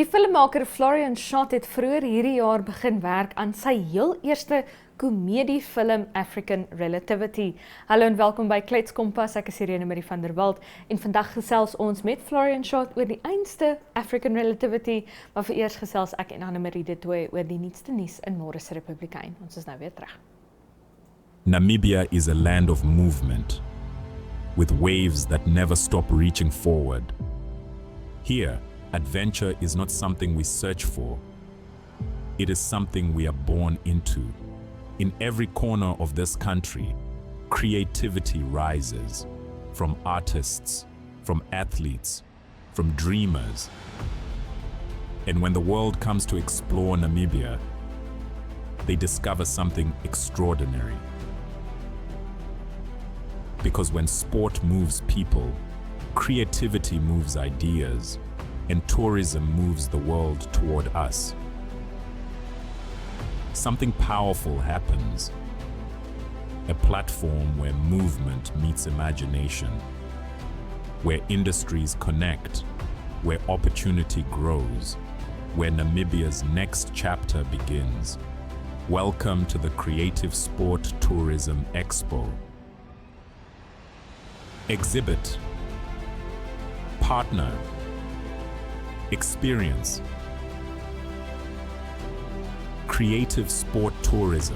Die filmmaker Florian Schott het vroeër hierdie jaar begin werk aan sy heel eerste komediefilm African Relativity. Hallo en welkom by Kletskompas, ek is Irene Marie van der Walt en vandag gesels ons met Florian Schott oor die einste African Relativity, maar vereers gesels ek en Anne-Marie de Tooy oor die nuutste nuus in Môre se Republikein. Ons is nou weer terug. Namibia is a land of movement, with waves that never stop reaching forward. Here, adventure is not something we search for. It is something we are born into. In every corner of this country, creativity rises, from artists, from athletes, from dreamers. And when the world comes to explore Namibia, they discover something extraordinary. Because when sport moves people, creativity moves ideas, and tourism moves the world toward us. Something powerful happens. A platform where movement meets imagination, where industries connect, where opportunity grows, where Namibia's next chapter begins. Welcome to the Creative Sport Tourism Expo. Exhibit, partner, experience. Creative Sport Tourism.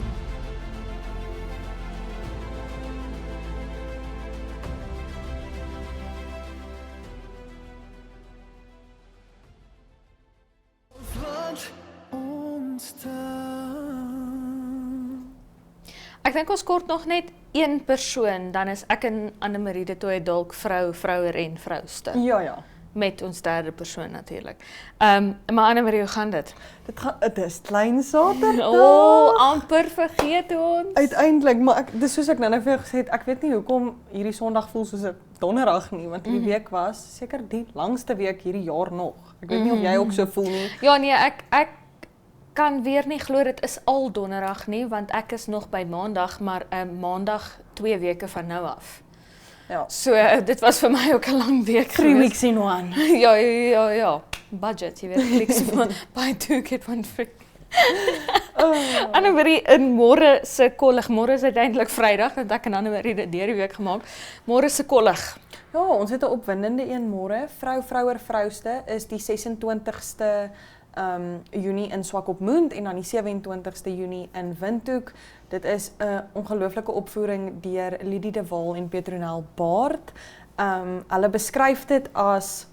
Ek dink ons kort nog net een persoon, dan is ek en Anne-Marie de Tooy dalk vrou, vrouer en vrouste. Ja. Met ons derde persoon natuurlik. Maar Anne-Marie, hoe gaan dit? Dit is klein Saterdag. Amper vergeet ons. Uiteindelik, maar dis soos ek nou vir jou gesê het, ek weet nie hoekom hierdie Sondag voel soos 'n donderdag nie, want die week was seker die langste week hierdie jaar nog. Ek weet nie of jy ook so voel nie. Ja nee, ek kan weer nie glo dit is al donderdag nie, want ek is nog by maandag, maar maandag 2 weke van nou af. Ja. So dit was vir my ook 'n lang week 3 weeks in one. Ja. Budget, jy weet, kliks van buy 2 get 1 free. Anne-Marie, in môre se kollig, môre is uiteindelik Vrydag, want ek en Anne-Marie dit deur die week gemaak. Môre se kollig. Ja, ons het 'n opwindende een môre. Vrouer vrouste is die 26ste Junie in Swakopmund en dan die 27ste Junie in Windhoek. Dit is 'n ongelooflike opvoering deur Lidie de Waal en Petronel Baard. Hulle beskryf dit as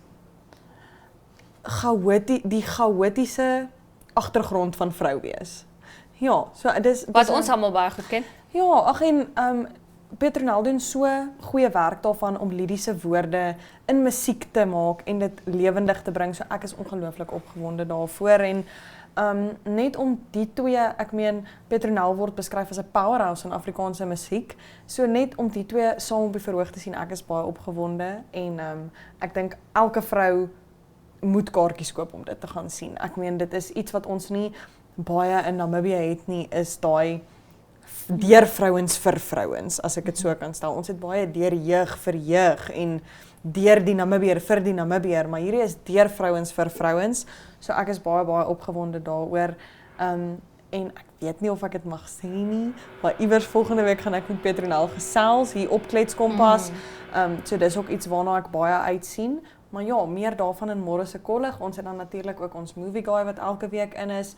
die chaotiese agtergrond van vrou wees. Ja, so dis Wat ons almal baie goed ken. Ja, ag en Petronel doen so goeie werk daarvan om Lidie se woorde in musiek te maak en dit lewendig te bring. So ek is ongelooflik opgewonde daarvoor en net om die twee, ek meen Petronel word beskryf as 'n powerhouse in Afrikaanse musiek. So net om die twee saam op die verhoog te sien, ek is baie opgewonde en ek dink elke vrou moet kaartjies koop om dit te gaan sien. Ek meen dit is iets wat ons nie baie in Namibië het nie, is daai deur vrouens vir vrouens, as ek dit so kan stel. Ons het baie deur jeug vir jeug en deur die Namibier vir die Namibier, maar hierdie is deur vrouens vir vrouens. So ek is baie baie opgewonde daaroor. En ek weet nie of ek dit mag sê nie, maar iewers volgende week gaan ek met Petronel gesels hier op Kletskompas. So dis ook iets waarna ek baie uitsien. Maar ja, meer daarvan in môre se kollig. Ons het dan natuurlik ook ons movie guy wat elke week in is.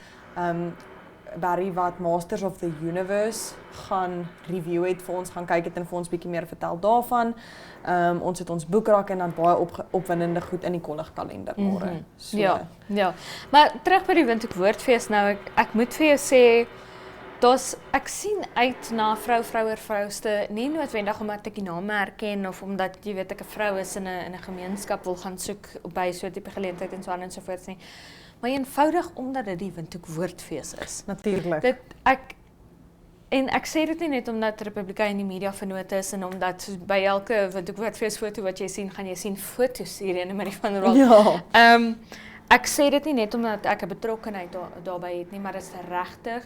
Barry wat Masters of the Universe gaan review het vir ons, gaan kyk het en vir ons bietjie meer vertel daarvan. Ons het ons boekrak en dan baie opwindende goed in die kollig kalender môre. So, Ja. Maar terug by die Windhoek Woordfees nou, ek moet vir jou sê, ek sien uit na vrouer vrouste, nie noodwendig omdat ek die naam herken of omdat jy weet ek 'n vrou is in 'n gemeenskap wil gaan soek by so 'n tipe geleentheid en so aan en so voort nie. Maar eenvoudig omdat dit die Windhoek Woordfees is. Natuurlik. Ek sê dit nie net omdat Republikein die media vernoot is en omdat by elke Windhoek Woordfees foto wat jy sien, gaan jy sien foto's hierin in die van rol. Ja. Ek sê dit nie net omdat ek 'n betrokkenheid daarbey het nie, maar dit is regtig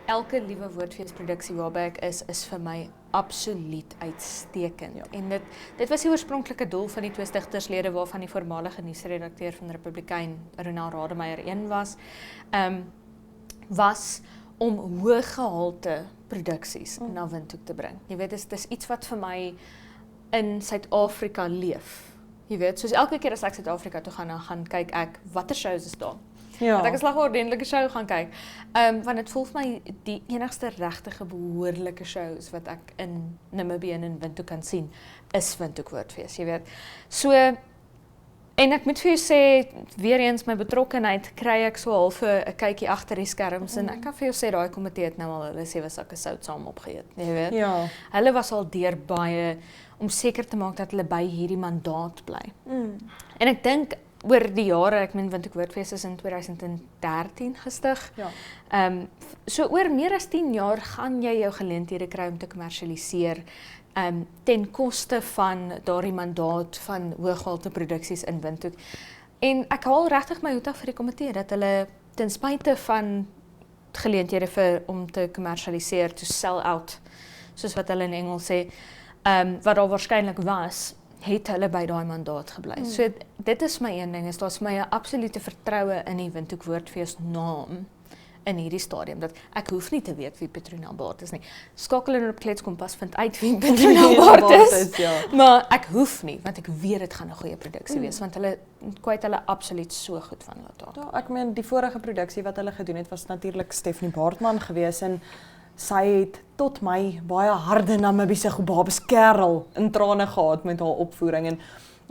elke liewe Woordfeesproduksie waarby ek is vir my absoluut uitstekend. En dit was die oorspronklike doel van die twee stigterslede waarvan die voormalige nuusredakteur van Republikein, Ronald Rademeier, een was om hoëgehalte produksies na wind toe te bring. Jy weet, dit is iets wat vir my in Suid-Afrika leef. Jy weet, soos elke keer as ek Suid-Afrika toe gaan, dan gaan kyk ek, watter shows is daar? Ja. Dat ek 'n slag ordentlike show gaan kyk. Want dit voel vir my die enigste regtige behoorlike shows wat ek in Namibië en in Windhoek kan sien, is Windhoek Woordfees, jy weet. So, en ek moet vir jou sê, weer eens my betrokkenheid, kry ek so half 'n kykie agter die skerms, en ek kan vir jou sê, daai komitee het nou al hulle 7 sakke sout saam opgeëet, jy weet. Ja. Hulle was al deur baie, om seker te maak dat hulle by hierdie mandaat bly. En ek dink, oor die jare, ek meen Windhoek Woordfees is in 2013 gestig. Ja. So oor meer as 10 jaar gaan jy jou geleenthede kry om te kommersialiseer ten koste van daardie mandaat van hoëgehalte produksies in Windhoek. En ek haal regtig my hoed af vir die komitee dat hulle ten spyte van geleenthede om te kommersialiseer, to sell out, soos wat hulle in Engels sê, wat daar waarskynlik was, het hulle by daai mandaat gebly. So dit is my een ding, daar's my 'n absolute vertroue in die Windhoek Woordfees naam in hierdie stadium, dat ek hoef nie te weet wie Petronel Baard is nie. Skakel in op Kletskompas, vind uit wie Petronel Baard is, maar ek hoef nie, want ek weet dit gaan 'n goeie produksie wees, want hulle kwyt hulle absoluut so goed van laat daar. Ja, ek meen, die vorige produksie wat hulle gedoen het, was natuurlik Stephanie Baartman gewees, en sy het tot my baie harde Namibiese Gobabes kerel in trane gehad met haar opvoering, en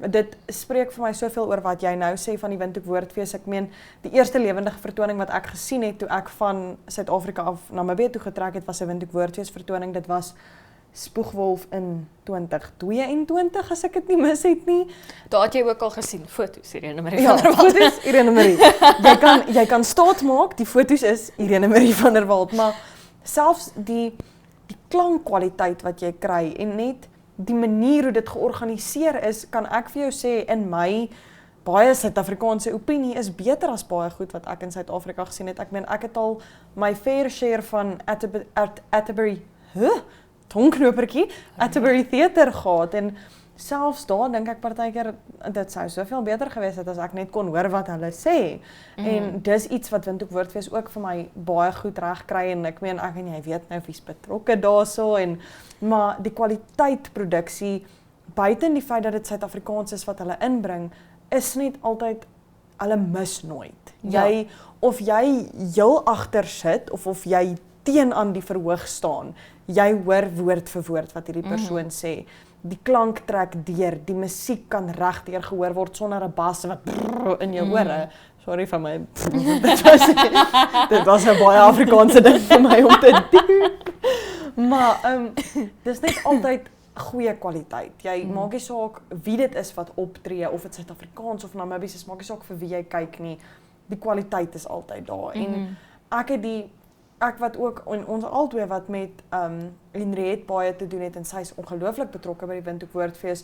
dit spreek vir my soveel oor wat jy nou sê van die Windhoek Woordfees. Ek meen, die eerste lewendige vertoning wat ek gesien het toe ek van Suid-Afrika af Namibië toe getrek het, was 'n Windhoek Woordfees vertoning. Dit was Spoegwolf in 2022, as ek dit nie mis het nie. Daar het jy ook al gesien, foto's, Irene Marie Ja, van der Walt. foto's, Irene Marie. Jy kan staat maak, die foto's is Irene Marie van der Walt, maar selfs die klankkwaliteit wat jy kry, en net die manier hoe dit georganiseer is, kan ek vir jou sê, in my baie Suid-Afrikaanse opinie, is beter as baie goed wat ek in Suid-Afrika gesien het. Ek meen, ek het al my fair share van Atterbury Theater gehad, en selfs daar dink ek partykeer, dit sou soveel beter gewees het as ek net kon hoor wat hulle sê. En dis iets wat Windhoek Woordfees ook vir my baie goed reg kry, en ek meen, ek en jy weet nou wie's betrokke daarso, maar die kwaliteit produksie, buiten die feit dat dit Suid-Afrikaans is wat hulle inbring, is net altyd, hulle mis nooit. Ja. Of jy heel agter sit, of jy teenoor die verhoog staan, jy hoor woord vir woord wat hierdie persoon sê. Die klank trek deur, die musiek kan reg deur gehoor word sonder 'n bas wat in jou ore. Sorry van my, dit was 'n baie Afrikaanse ding vir my om te doen. Maar dis net altyd goeie kwaliteit. Jy maak nie saak wie dit is wat optree, of dit Suid-Afrikaans of Namibies is, maak nie saak vir wie jy kyk nie. Die kwaliteit is altyd daar. En ek wat ook, en ons albei wat met Henriette baie te doen het, en sy is ongelooflik betrokke by die Windhoek Woordfees,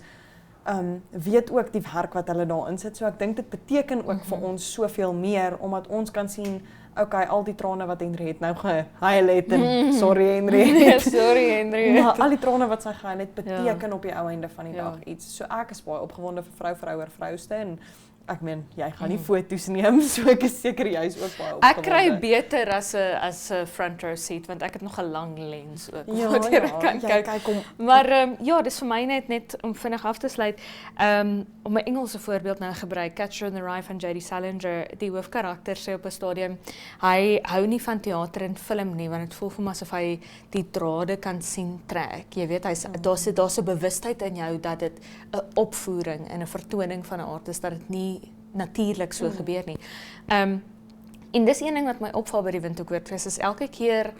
weet ook die werk wat hulle daar insit. So ek dink dit beteken ook vir ons soveel meer, omdat ons kan sien, okay, al die trane wat Henriette nou gehuil het, en sorry Henriette. Sorry Henriette. Maar al die trane wat sy gehuil het, beteken op die ou einde van die dag iets. So ek is baie opgewonde vir vrou oor vrouste, en ek meen, jy gaan nie foto's neem, so ek is seker jy is ook baie opgewonde. Ek kry beter as 'n front row seat, want ek het nog 'n lang lens ook. Kyk om. Maar ja, dis vir my net om vinnig af te sluit, om 'n Engelse voorbeeld nou gebruik, Catcher in the Rye van J.D. Salinger, die hoofkarakter sê op 'n stadium, hy hou nie van teater en film nie, want dit voel vir hom asof hy die drade kan sien trek. Jy weet, daar's 'n bewustheid in jou dat dit 'n opvoering en 'n vertoning van 'n artist, dat dit nie natuurlik so gebeur nie. En dis een ding wat my opval by die Windhoek Woordfees, is elke keer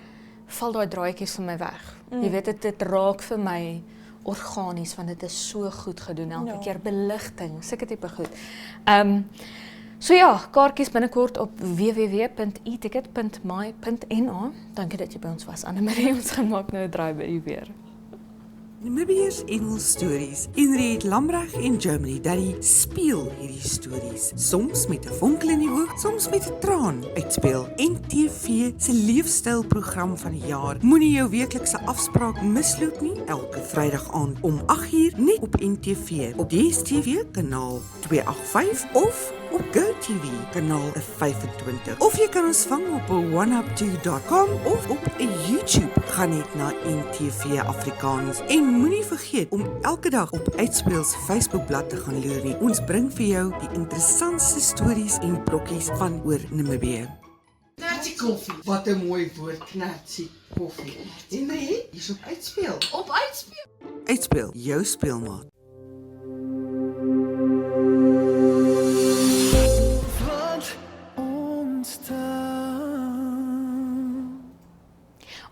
val daai draadjies van my weg. Jy weet, dit raak vir my organies, want dit is so goed gedoen elke keer, beligting, sulke tipe goed. So ja, kaartjies binnekort op www.eticket.my.na. Dankie dat jy by ons was, Anne Marie, ons gemaak nou 'n draai by u weer. Namibiërs Engels stories. Henriette Lambreg en Germany Daddy speel hierdie stories. Soms met 'n vonkel in die oog, soms met 'n traan uitspeel. NTV se leefstylprogram van die jaar. Moenie jou weeklikse afspraak misloop nie. Elke Vrydag aand om 8uur net op NTV. Op DStv kanaal 285 of op GoTV kanaal 25. Of jy kan ons vang op oneup2.com of op YouTube. Gaan net na NTV Afrikaans. En moenie vergeet om elke dag op Uitspeel se Facebookblad te gaan loer nie. Ons bring vir jou die interessantste stories en brokkies van oor Namibië. Knertsie koffie. Wat 'n mooi woord, knertsie koffie. Henry, hier's op Uitspeel. Op Uitspeel. Uitspeel, jou speelmaat.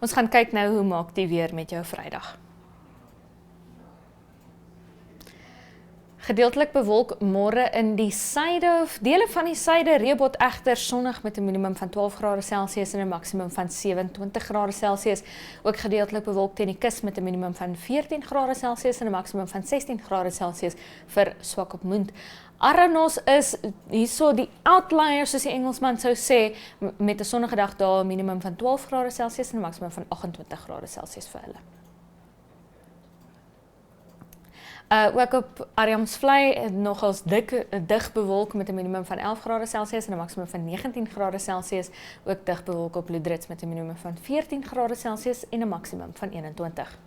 Ons gaan kyk nou hoe maak die weer met jou Vrydag. Gedeeltelik bewolk môre in die suide of dele van die suide, reënbot egter sonnig met 'n minimum van 12 grade Celsius en 'n maksimum van 27 grade Celsius. Ook gedeeltelik bewolk teen die kus met 'n minimum van 14 grade Celsius en 'n maksimum van 16 grade Celsius vir Swakopmund. Aranos is hierso die outlier, soos die Engelsman sou sê, met 'n sonnige dag daar, 'n minimum van 12 grade Celsius en 'n maksimum van 28 grade Celsius vir hulle. Ook op Ariamsvlei nogals dig bewolk met 'n minimum van 11 grade Celsius en 'n maksimum van 19 grade Celsius. Ook dig bewolk op Loedrits met 'n minimum van 14 grade Celsius en 'n maksimum van 21.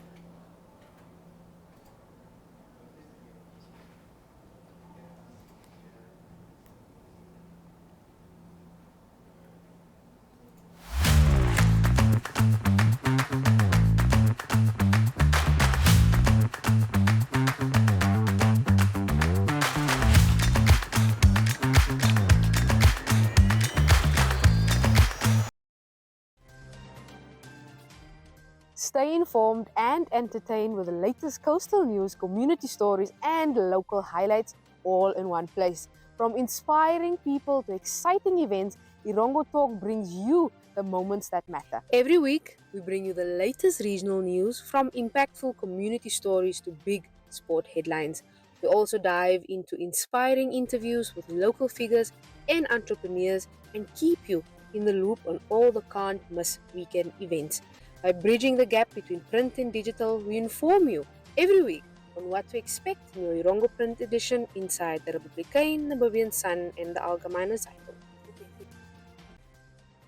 Stay informed and entertained with the latest coastal news, community stories, and local highlights all in one place. From inspiring people to exciting events, Irongo Talk brings you the moments that matter. Every week, we bring you the latest regional news, from impactful community stories to big sport headlines. We also dive into inspiring interviews with local figures and entrepreneurs and keep you in the loop on all the can't miss weekend events. By bridging the gap between print and digital, we inform you every week on what to expect in your Irongo print edition inside the Republikein, Namibian Sun, and the Algemeine Zeitung.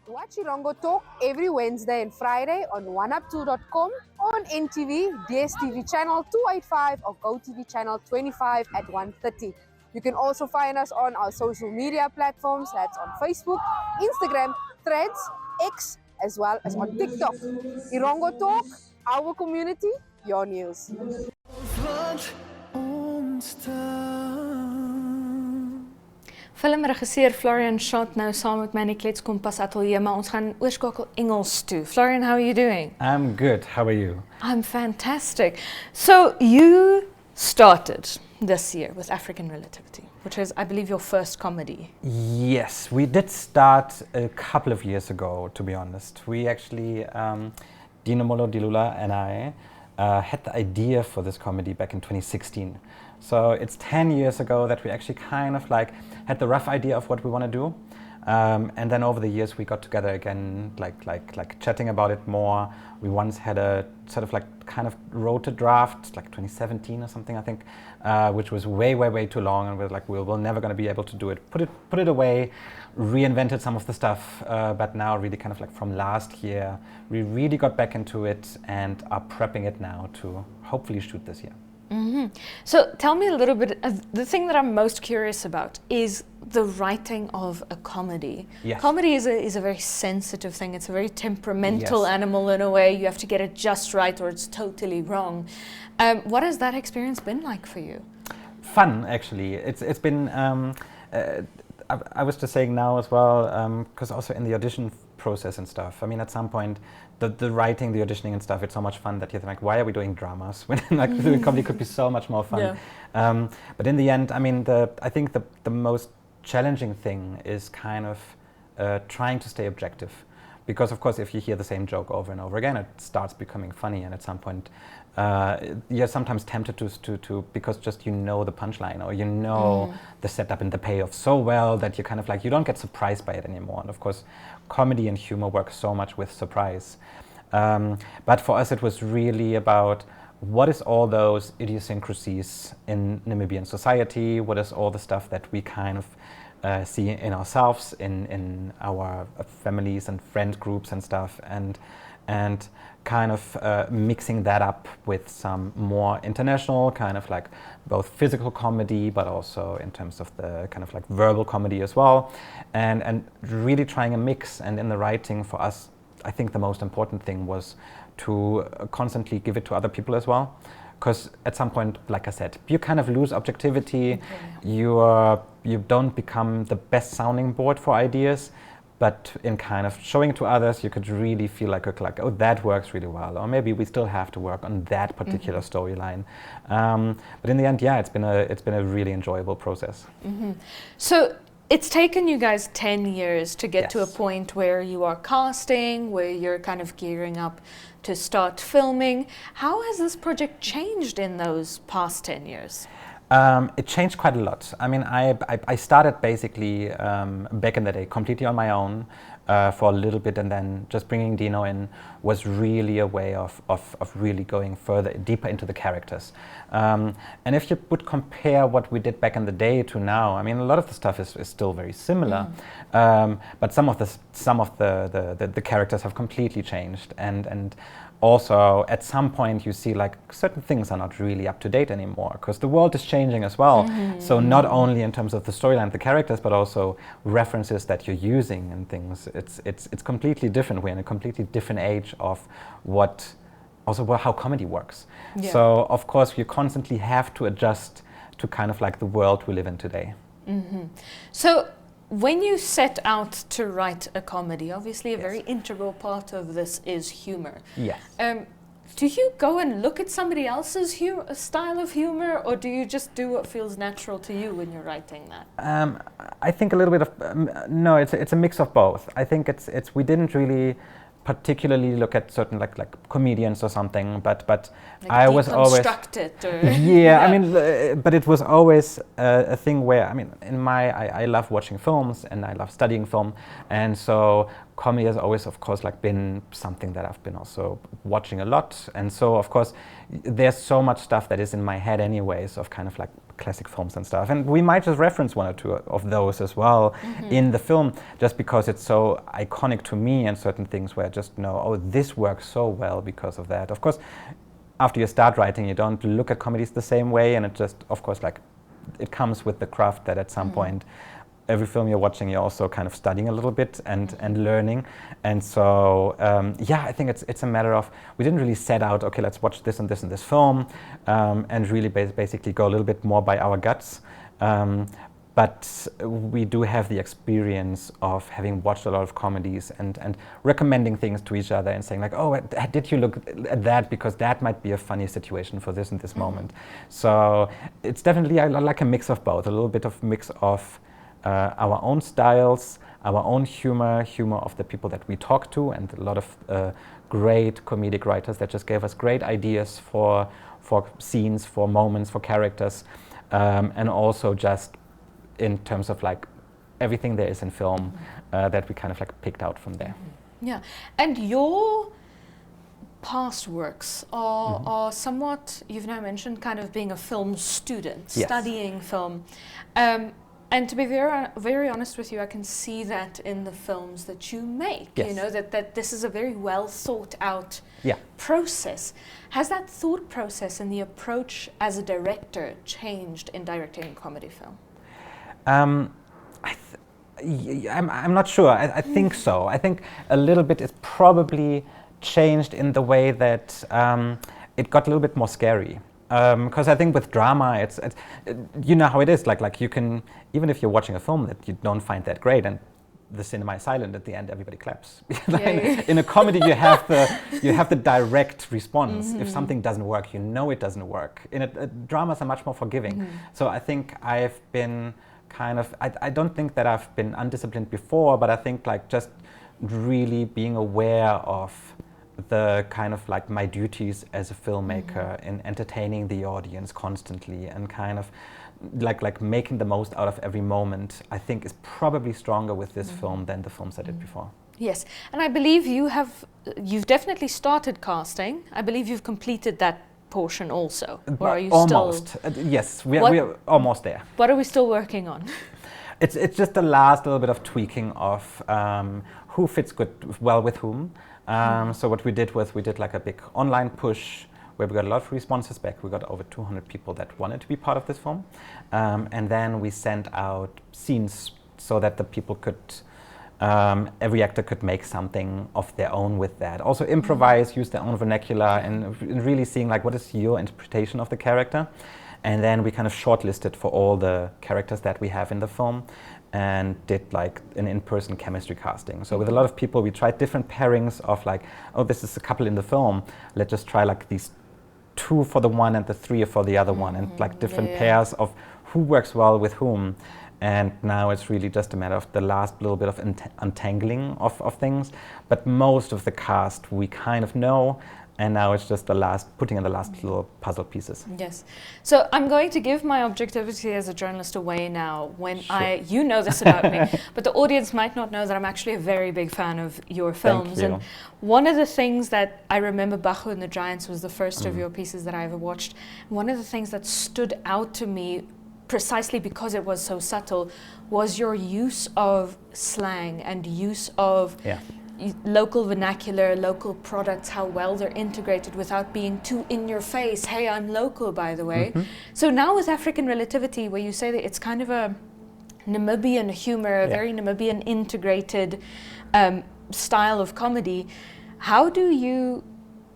Watch Irongo Talk every Wednesday and Friday on oneup2.com, on NTV, DStv channel 285 or GoTV channel 25 at 1:30. You can also find us on our social media platforms, that's on Facebook, Instagram, Threads, X, as well as on TikTok. Irongo Talk, our community, your news. Filmregisseur Florian Schott nou saam met my in die Kletskompas ateljee, maar ons gaan oorskakel Engels toe. Florian, how are you doing? I'm good. How are you? I'm fantastic. So you started this year with African Relativity, which is, I believe, your first comedy. Yes, we did start a couple of years ago, to be honest. We actually, Dinamolo Dilula and I, had the idea for this comedy back in 2016. So it's 10 years ago that we actually kind of like had the rough idea of what we want to do. And then over the years we got together again, like chatting about it more. We once had a sort of like kind of wrote a draft, like 2017 or something, I think, which was way too long, and we're like, we're never going to be able to do it. Put it away, reinvented some of the stuff, but now really kind of like from last year, we really got back into it and are prepping it now to hopefully shoot this year. Mm-hmm. So tell me a little bit, the thing that I'm most curious about is the writing of a comedy. Yes. Comedy is a very sensitive thing. It's a very temperamental Yes. animal in a way. You have to get it just right or it's totally wrong. What has that experience been like for you? Fun, actually. It's been, I was just saying now as well, because also in the audition process and stuff, I mean, at some point, the writing, the auditioning and stuff, it's so much fun that you're like, why are we doing dramas when like doing comedy could be so much more fun. Yeah. But in the end, I mean, I think the most challenging thing is kind of trying to stay objective. Because of course, if you hear the same joke over and over again, it starts becoming funny, and at some point, you're sometimes tempted to because just you know the punchline or you know the setup and the payoff so well that you kind of like, you don't get surprised by it anymore. And of course, comedy and humor work so much with surprise. But for us, it was really about what is all those idiosyncrasies in Namibian society, what is all the stuff that we kind of see in ourselves, in our families and friend groups and stuff, and kind of mixing that up with some more international kind of like both physical comedy, but also in terms of the kind of like verbal comedy as well, and really trying a mix. And in the writing, for us, I think the most important thing was to constantly give it to other people as well, because at some point, like I said, you kind of lose objectivity. You don't become the best sounding board for ideas, but in kind of showing it to others, you could really feel like, oh, that works really well, or maybe we still have to work on that particular storyline. But in the end, yeah, it's been a really enjoyable process. So it's taken you guys 10 years to get to a point where you are casting, where you're kind of gearing up to start filming. How has this project changed in those past 10 years? It changed quite a lot. I mean, I started basically back in the day completely on my own for a little bit, and then just bringing Dino in was really a way of really going further, deeper into the characters. And if you would compare what we did back in the day to now, I mean, a lot of the stuff is still very similar, but some of the characters have completely changed, and also, at some point, you see like certain things are not really up to date anymore because the world is changing as well. So not only in terms of the storyline, the characters, but also references that you're using and things. It's completely different. We're in a completely different age of how comedy works. Yeah. So of course, you constantly have to adjust to kind of like the world we live in today. So when you set out to write a comedy, obviously a very integral part of this is humor. Yes. Do you go and look at somebody else's style of humor, or do you just do what feels natural to you when you're writing that? I think a little bit of no. It's a mix of both. I think we didn't really particularly look at certain like comedians or something, but Like I was always it, or yeah. I mean, but it was always a thing where, I mean, I love watching films and I love studying film, and so comedy has always, of course, like been something that I've been also watching a lot. And so, of course, there's so much stuff that is in my head anyways of kind of like classic films and stuff. And we might just reference one or two of those as well in the film, just because it's so iconic to me, and certain things where I just know, oh, this works so well because of that. Of course, after you start writing, you don't look at comedies the same way, and it just, of course, like it comes with the craft that at some point, every film you're watching, you're also kind of studying a little bit and learning. And so, yeah, I think it's a matter of, we didn't really set out, okay, let's watch this and this and this film, and really basically go a little bit more by our guts. But we do have the experience of having watched a lot of comedies and recommending things to each other and saying like, oh, did you look at that, because that might be a funny situation for this and this moment. So it's definitely, I like a mix of both, a little bit of mix of our own styles, our own humor of the people that we talk to, and a lot of great comedic writers that just gave us great ideas for scenes, for moments, for characters, and also just in terms of like everything there is in film that we kind of like picked out from there. Yeah, and your past works are somewhat, you've now mentioned kind of being a film student, studying film. And to be very honest with you, I can see that in the films that you make, you know, that this is a very well thought out process. Has that thought process and the approach as a director changed in directing a comedy film? I'm not sure. I think so. I think a little bit it's probably changed in the way that it got a little bit more scary. Because I think with drama, it's you know how it is. Like you can, even if you're watching a film that you don't find that great, and the cinema is silent at the end, everybody claps. In a comedy, you have the direct response. If something doesn't work, you know it doesn't work. In dramas are much more forgiving. So I think I've been kind of, I don't think that I've been undisciplined before, but I think like just really being aware of the kind of like my duties as a filmmaker in entertaining the audience constantly and kind of like making the most out of every moment, I think is probably stronger with this film than the films I did before. Yes, and I believe you've definitely started casting. I believe you've completed that portion also, or are you almost. still? Yes, we are almost there. What are we still working on? It's just the last little bit of tweaking of who fits well with whom. So what we did was we did like a big online push where we got a lot of responses back. We got over 200 people that wanted to be part of this film. And then we sent out scenes so that the people could, every actor could make something of their own with that. Also improvise, use their own vernacular, and really seeing like what is your interpretation of the character. And then we kind of shortlisted for all the characters that we have in the film and did like an in-person chemistry casting. So with a lot of people, we tried different pairings of like, oh, this is a couple in the film. Let's just try like these 2 for the one and the 3 for the other one, and like different pairs of who works well with whom. And now it's really just a matter of the last little bit of untangling of things. But most of the cast we kind of know. And now it's just putting in the last little puzzle pieces. Yes. So I'm going to give my objectivity as a journalist away now when you know this about me, but the audience might not know that I'm actually a very big fan of your films. Thank you. And one of the things that I remember, Bajo and the Giants was the first of your pieces that I ever watched. One of the things that stood out to me precisely because it was so subtle was your use of slang and use of local vernacular, local products, how well they're integrated without being too in your face. Hey, I'm local, by the way. So now with African Relativity, where you say that it's kind of a Namibian humor, a very Namibian integrated style of comedy, how do you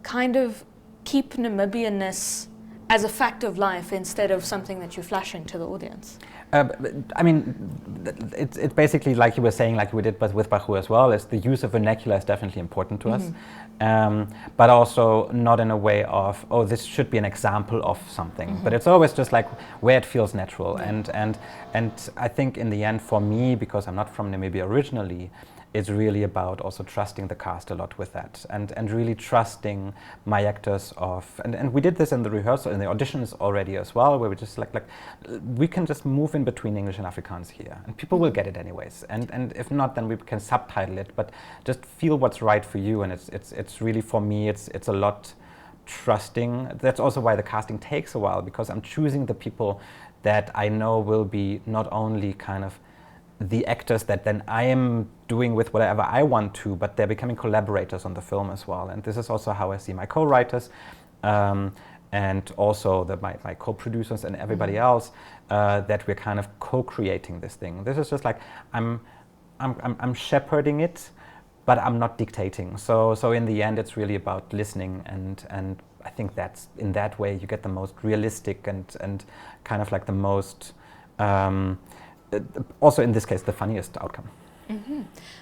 kind of keep Namibianness as a fact of life instead of something that you're flashing to the audience? I mean, it's basically like you were saying, like we did with Bahu as well, is the use of vernacular is definitely important to us. But also not in a way of, oh, this should be an example of something. But it's always just like where it feels natural. And I think in the end for me, because I'm not from Namibia originally, it's really about also trusting the cast a lot with that and really trusting my actors and we did this in the rehearsal, in the auditions already as well, where we just like we can just move in between English and Afrikaans here and people will get it anyways. And if not, then we can subtitle it, but just feel what's right for you. And it's really, for me, it's a lot trusting. That's also why the casting takes a while, because I'm choosing the people that I know will be not only kind of the actors that then I am doing with whatever I want to, but they're becoming collaborators on the film as well. And this is also how I see my co-writers and also my co-producers and everybody else, that we're kind of co-creating this thing. This is just like I'm shepherding it, but I'm not dictating. So in the end, it's really about listening, and I think that's in that way you get the most realistic and kind of like the most also in this case the funniest outcome.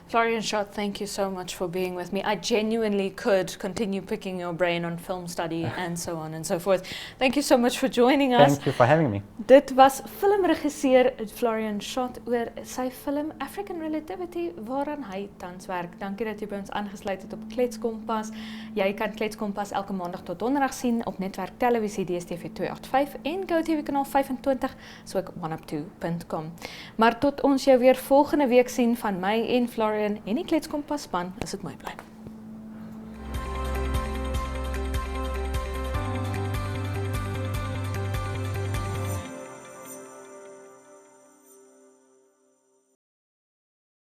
Florian Schott, thank you so much for being with me. I genuinely could continue picking your brain on film study and so on and so forth. Thank you so much for joining us. Thank you for having me. Dit was filmregisseur Florian Schott oor sy film African Relativity waaraan hy tans werk. Dankie dat jy by ons aangesluit het op Kletskompas. Jy kan Kletskompas elke maandag tot donderdag sien op netwerk televisie DStv 285 en GoTV kanaal 25, soos oneup2.com. Maar tot ons jou weer volgende week sien van my en Florian en die Kletskompas span, is dit mooi bly.